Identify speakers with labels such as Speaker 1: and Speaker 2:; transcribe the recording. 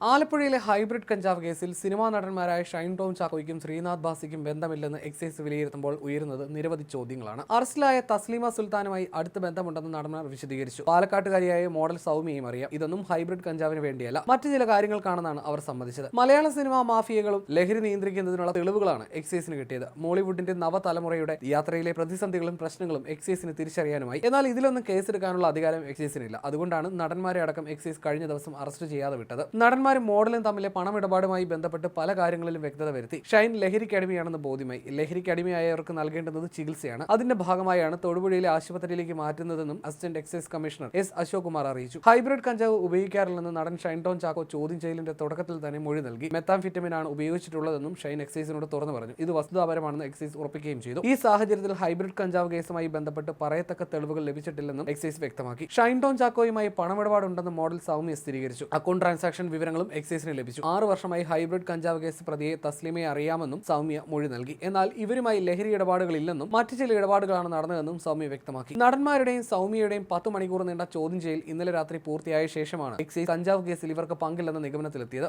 Speaker 1: ആലപ്പുഴയിലെ ഹൈബ്രിഡ് കഞ്ചാവ് കേസിൽ സിനിമാ നടന്മാരായ ഷൈൻ ടോം ചാക്കോയ്ക്കും ശ്രീനാഥ് ബാസിക്കും ബന്ധമില്ലെന്ന് എക്സൈസ് വിലയിരുത്തുമ്പോൾ ഉയരുന്നത് നിരവധി ചോദ്യങ്ങളാണ്. അറസ്റ്റിലായ തസ്ലീമ സുൽത്താനുമായി അടുത്ത ബന്ധമുണ്ടെന്ന് നടന്മാർ വിശദീകരിച്ചു. പാലക്കാട്ടുകാരിയായ മോഡൽ സൗമ്യയും അറിയാം. ഇതൊന്നും ഹൈബ്രിഡ് കഞ്ചാവിന് വേണ്ടിയല്ല, മറ്റു ചില കാര്യങ്ങൾക്കാണെന്നാണ് അവർ സമ്മതിച്ചത്. മലയാള സിനിമാ മാഫിയകളും ലഹരി നിയന്ത്രിക്കുന്നതിനുള്ള തെളിവുകളാണ് എക്സൈസിന് കിട്ടിയത്. മോളിവുഡിന്റെ നവതലമുറയുടെ യാത്രയിലെ പ്രതിസന്ധികളും പ്രശ്നങ്ങളും എക്സൈസിന് തിരിച്ചറിയാനുമായി. എന്നാൽ ഇതിലൊന്നും കേസെടുക്കാനുള്ള അധികാരം എക്സൈസിനില്ല. അതുകൊണ്ടാണ് നടന്മാരെ അടക്കം എക്സൈസ് കഴിഞ്ഞ ദിവസം അറസ്റ്റ് ചെയ്യാതെ വിട്ടത്. നടന്മാരും മോഡലും തമ്മിലെ പണമിടപാടുമായി ബന്ധപ്പെട്ട് പല കാര്യങ്ങളിലും വ്യക്തത വരുത്തി. ഷൈൻ ലഹരിക്ക് അടിമയാണെന്ന് ബോധ്യമായി. ലഹരിക്ക് അടിമയായവർക്ക് നൽകേണ്ടുന്നത് ചികിത്സയാണ്. അതിന്റെ ഭാഗമായാണ് തൊടുപുഴയിലെ ആശുപത്രിയിലേക്ക് മാറ്റുന്നതെന്നും assistant excise commissioner S Ashok Kumar അറിയിച്ചു. ഹൈബ്രിഡ് കഞ്ചാവ് ഉപയോഗിക്കാറില്ലെന്ന് നടൻ ഷൈൻ ടോം ചാക്കോ ചോദ്യം ചെയ്യലിന്റെ തുടക്കത്തിൽ തന്നെ മൊഴി നൽകി. മെത്താംഫിറ്റമിനാണ് ഉപയോഗിച്ചിട്ടുള്ളതെന്നും ഷൈൻ എക്സൈസിനോട് തുറന്നു പറഞ്ഞു. ഇത് വസ്തുതാപരമാണെന്ന് എക്സൈസ് ഉറപ്പിക്കുകയും ചെയ്തു. ഈ സാഹചര്യത്തിൽ ഹൈബ്രിഡ് കഞ്ചാവ് കേസുമായി ബന്ധപ്പെട്ട് പറയത്തക്ക തെളിവുകൾ ലഭിച്ചിട്ടില്ലെന്നും എക്സൈസ് വ്യക്തമാക്കി. ഷൈൻ ടോം ചാക്കോയുമായി പണമിടപാടുണ്ടെന്ന് മോഡൽ സൗമ്യ സ്ഥിരീകരിച്ചു. അക്കൗണ്ട് ട്രാൻസാക്ഷൻ വിവരങ്ങളും എക്സൈസിന് ലഭിച്ചു. 6 വർഷമായി ഹൈബ്രിഡ് കഞ്ചാവ് കേസ് പ്രതിയെ തസ്ലീമയെ അറിയാമെന്നും സൗമ്യ മൊഴി നൽകി. എന്നാൽ ഇവരുമായി ലഹരി ഇടപാടുകളില്ലെന്നും മറ്റു ചില ഇടപാടുകളാണ് നടന്നതെന്നും സൗമ്യ വ്യക്തമാക്കി. നടന്മാരുടെയും സൗമ്യയുടെയും 10 മണിക്കൂർ നീണ്ട ചോദ്യം ചെയ്യൽ ഇന്നലെ രാത്രി പൂർത്തിയായ ശേഷമാണ് എക്സൈസ് കഞ്ചാവ് കേസിൽ ഇവർക്ക് പങ്കില്ലെന്ന നിഗമനത്തിലെത്തിയത്.